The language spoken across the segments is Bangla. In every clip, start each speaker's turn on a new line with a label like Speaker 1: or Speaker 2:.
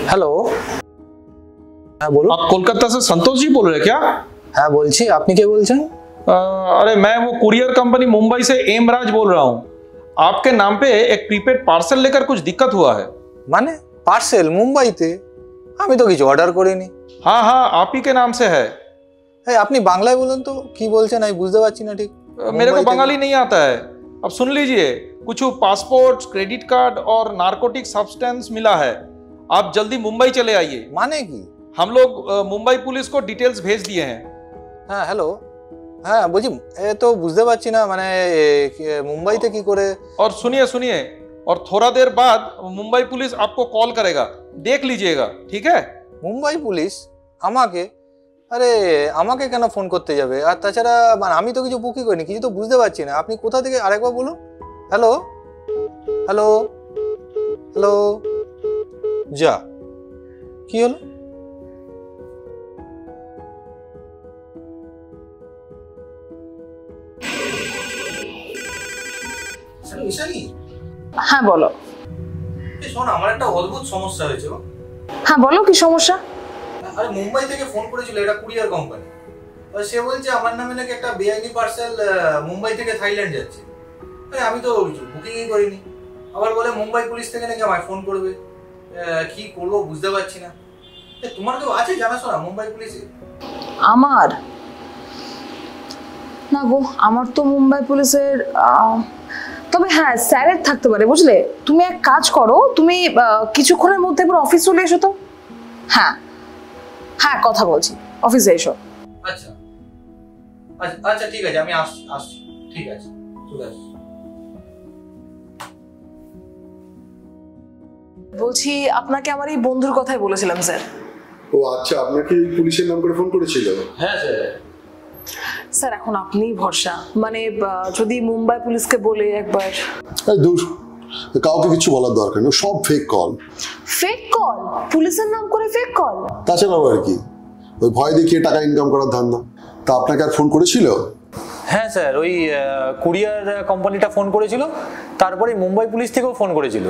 Speaker 1: हेलो। हाँ बोलो।
Speaker 2: आप कोलकाता से संतोष जी बोल रहे हैं क्या?
Speaker 1: हाँ बोलছি, আপনি কে বলছেন?
Speaker 2: अरे मैं वो कुरियर कंपनी मुंबई से एम राज बोल रहा हूँ। आपके नाम पे एक प्रीपेड पार्सल लेकर कुछ दिक्कत हुआ है।
Speaker 1: মানে পার্সেল মুম্বাইতে? আমি তো কিছু অর্ডার করিনি।
Speaker 2: हाँ हाँ, आप ही के नाम से है।
Speaker 1: এই আপনি বাংলায় বলুন তো কি বলছেন, আমি বুঝতে পারছি না ঠিক।
Speaker 2: मेरे को बंगाली नहीं आता है। अब सुन लीजिए, कुछ पासपोर्ट, क्रेडिट कार्ड और नारकोटिक सब्सटेंस मिला है। आप जल्दी मुंबई चले आइए।
Speaker 1: মানে কি?
Speaker 2: हम लोग मुंबई पुलिस को डिटेल्स भेज दिए हैं।
Speaker 1: হ্যাঁ হ্যালো। হ্যাঁ বুঝি, এ তো বুঝতে পারছি না মানে মুম্বাইতে কি করে।
Speaker 2: और सुनिए सुनिए, और थोड़ा देर बाद मुंबई पुलिस आपको कॉल करेगा, देख लीजिएगा, ठीक है?
Speaker 1: মুম্বাই পুলিশ আমাকে? আরে আমাকে কেন ফোন করতে যাবে? আর তাছাড়া মানে আমি তো কিছু বুকই করিনি, কিছু তো বুঝতে পারছি না। আপনি কোথা থেকে আরেকবার বলুন। Hello hello hello. যা কি হলো? ঈশানী,
Speaker 3: হ্যাঁ বলো।
Speaker 1: শোনো, আমার একটা অদ্ভুত সমস্যা হয়েছে।
Speaker 3: হ্যাঁ বলো, কি সমস্যা?
Speaker 1: আরে মুম্বাই থেকে ফোন করেছিল, এটা কুরিয়ার কোম্পানি। সে বলছে আমার নামে নাকি একটা বেআইনি পার্সেল মুম্বাই থেকে থাইল্যান্ড যাচ্ছে। আমি তো বুকিংই করিনি। আবার বলে মুম্বাই পুলিশ থেকে নাকি আমায় ফোন করবে। কি করবো বুঝতে পারছি না। তোমার কেউ আছে জানাশোনা মুম্বাই পুলিশে?
Speaker 3: আমার না গো, আমার তো মুম্বাই পুলিশের তবে হ্যাঁ স্যারের থাকতে পারে, বুঝলে। তুমি এক কাজ করো, তুমি কিছুক্ষণের মধ্যে পুরো অফিস চলে এসো তো। হ্যাঁ হ্যাঁ কথা বলছি, অফিসে এসো।
Speaker 1: আচ্ছা আচ্ছা ঠিক আছে, আমি আসছি। ঠিক আছে, চলে আসছি।
Speaker 3: বলছি আপনাকে আমার এই বন্ধুর কথাই বলেছিলাম স্যার।
Speaker 4: ও আচ্ছা, আপনাকে পুলিশের নাম করে ফোন করেছিল?
Speaker 1: হ্যাঁ স্যার।
Speaker 3: স্যার এখন আপনিই ভরসা, মানে যদি মুম্বাই পুলিশকে বলে একবার।
Speaker 4: দূর, কাউকে কিছু বলার দরকার নেই, সব ফেক কল।
Speaker 3: Fake call? পুলিশের নাম করে ফেক কল?
Speaker 4: তাছাড়াও আর কি, ওই ভয় দেখিয়ে টাকা ইনকাম করার ধান্দা। তা আপনাকে আর ফোন করেছিল?
Speaker 5: হ্যাঁ স্যার, ওই কুরিয়ার কোম্পানিটা ফোন করেছিল, তারপরে মুম্বাই পুলিশ থেকেও ফোন করেছিল,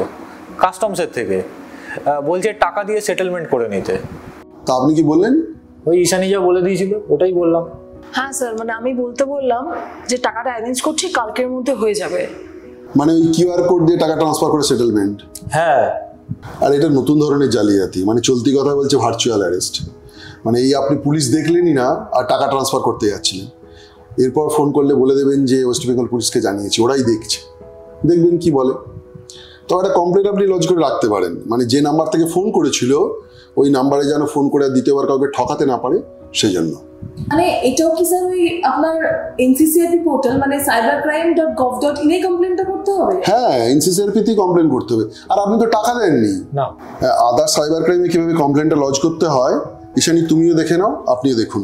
Speaker 5: কাস্টমসের থেকে। বলছে টাকা দিয়ে সেটেলমেন্ট করে নিতে।
Speaker 4: তা আপনি কি বললেন?
Speaker 5: ওই ঈশানী যা বলে দিয়েছিল ওটাই বললাম।
Speaker 3: হ্যাঁ স্যার, মানে আমি বলতে বললাম যে টাকাটা অ্যারেঞ্জ করছি, কালকের মধ্যে হয়ে যাবে।
Speaker 4: মানে ওই কিউআর কোড দিয়ে টাকা ট্রান্সফার করে সেটেলমেন্ট?
Speaker 5: হ্যাঁ।
Speaker 4: আর এটা নতুন ধরনের জালিয়াতি, মানে চলতি কথা বলছে ভার্চুয়াল অ্যারেস্ট। মানে এই আপনি পুলিশ দেখলেনই না আর টাকা ট্রান্সফার করতে যাচ্ছিলেন, এরপর ফোন করলে বলে দেবেন যে ওয়েস্ট বেঙ্গল পুলিশকে জানিয়েছি, ওরাই দেখছে, দেখবেন কি বলে। তো একটা কমপ্লেন আপনি লজ করে রাখতে পারেন, মানে যে নাম্বার থেকে ফোন করেছিল ওই নাম্বারে যেন ফোন করে দ্বিতীয়বার কাউকে ঠকাতে না পারে সেই জন্য।
Speaker 3: মানে এটাও কি স্যার ওই আপনার এনসিসিআরপি পোর্টাল মানে cybercrime.gov.in এ কমপ্লেনটা করতে হবে?
Speaker 4: হ্যাঁ, এনসিসিআরপি তে কমপ্লেন করতে হবে। আর আপনি তো টাকা দেননি
Speaker 5: না।
Speaker 4: আদার সাইবার ক্রাইমে কিভাবে কমপ্লেনটা লজ করতে হয় ঈশানী তুমিও দেখে নাও, আপনিও দেখুন।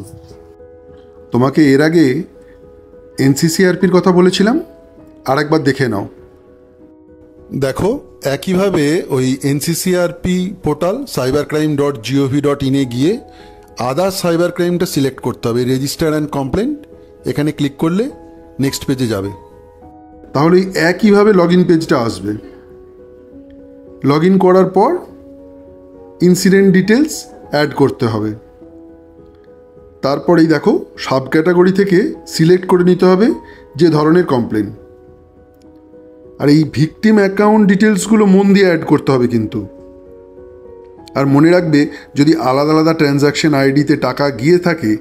Speaker 6: তোমাকে এর আগে এনসিসিআরপির কথা বলেছিলাম, আরেকবার দেখে নাও। দেখো, একইভাবে ওই এনসিসিআরপি পোর্টাল cybercrime.gov.in এ গিয়ে আদার সাইবার ক্রাইমটা সিলেক্ট করতে হবে, রেজিস্টার অ্যান্ড কমপ্লেন্ট। এখানে ক্লিক করলে নেক্সট পেজে যাবে, তাহলে একইভাবে লগ ইন পেজটা আসবে। লগ ইন করার পর ইনসিডেন্ট ডিটেলস অ্যাড করতে হবে। তারপরেই দেখো সাব ক্যাটাগরি থেকে সিলেক্ট করে নিতে হবে যে ধরনের কমপ্লেন। আর এই ভিকটিম অ্যাকাউন্ট ডিটেলসগুলো মন দিয়ে অ্যাড করতে হবে কিন্তু। আর মনে রাখবে, যদি আলাদা আলাদা ট্রানজ্যাকশন আইডিতে টাকা গিয়ে থাকে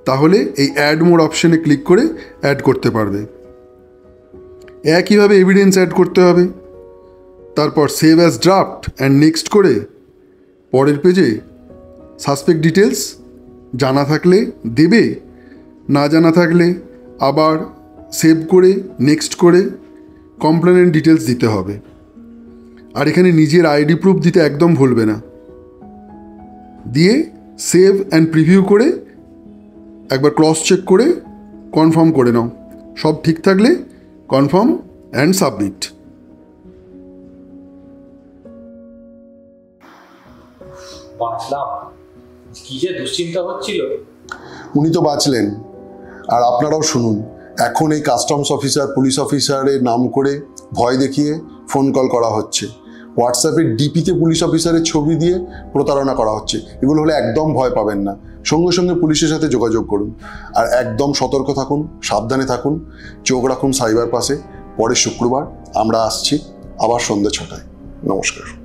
Speaker 6: তাহলে এই অ্যাড মোর অপশানে ক্লিক করে অ্যাড করতে পারবে। একইভাবে এভিডেন্স অ্যাড করতে হবে। তারপর save as draft and next করে পরের পেজে সাসপেক্ট ডিটেলস জানা থাকলে দেবে, না জানা থাকলে আবার সেভ করে নেক্সট করে কমপ্লেনেন্ট ডিটেলস দিতে হবে। আর এখানে নিজের আইডি প্রুফ দিতে একদম ভুলবে না। দিয়ে সেভ অ্যান্ড প্রিভিউ করে একবার ক্রস চেক করে কনফার্ম করে নাও। সব ঠিক থাকলে কনফার্ম অ্যান্ড সাবমিট।
Speaker 5: বাঁচলাম, কি যে দুশ্চিন্তা হচ্ছিল।
Speaker 4: উনি তো বাঁচলেন, আর আপনারাও শুনুন, এখন এই কাস্টমস অফিসার পুলিশ অফিসারের নাম করে ভয় দেখিয়ে ফোন কল করা হচ্ছে। হোয়াটসঅ্যাপের ডিপিতে পুলিশ অফিসারের ছবি দিয়ে প্রতারণা করা হচ্ছে। এগুলো হলে একদম ভয় পাবেন না, সঙ্গে সঙ্গে পুলিশের সাথে যোগাযোগ করুন। আর একদম সতর্ক থাকুন, সাবধানে থাকুন, চোখ রাখুন সাইবার পাসে। পরের শুক্রবার আমরা আসছি আবার সন্ধ্যে 6টায়। নমস্কার।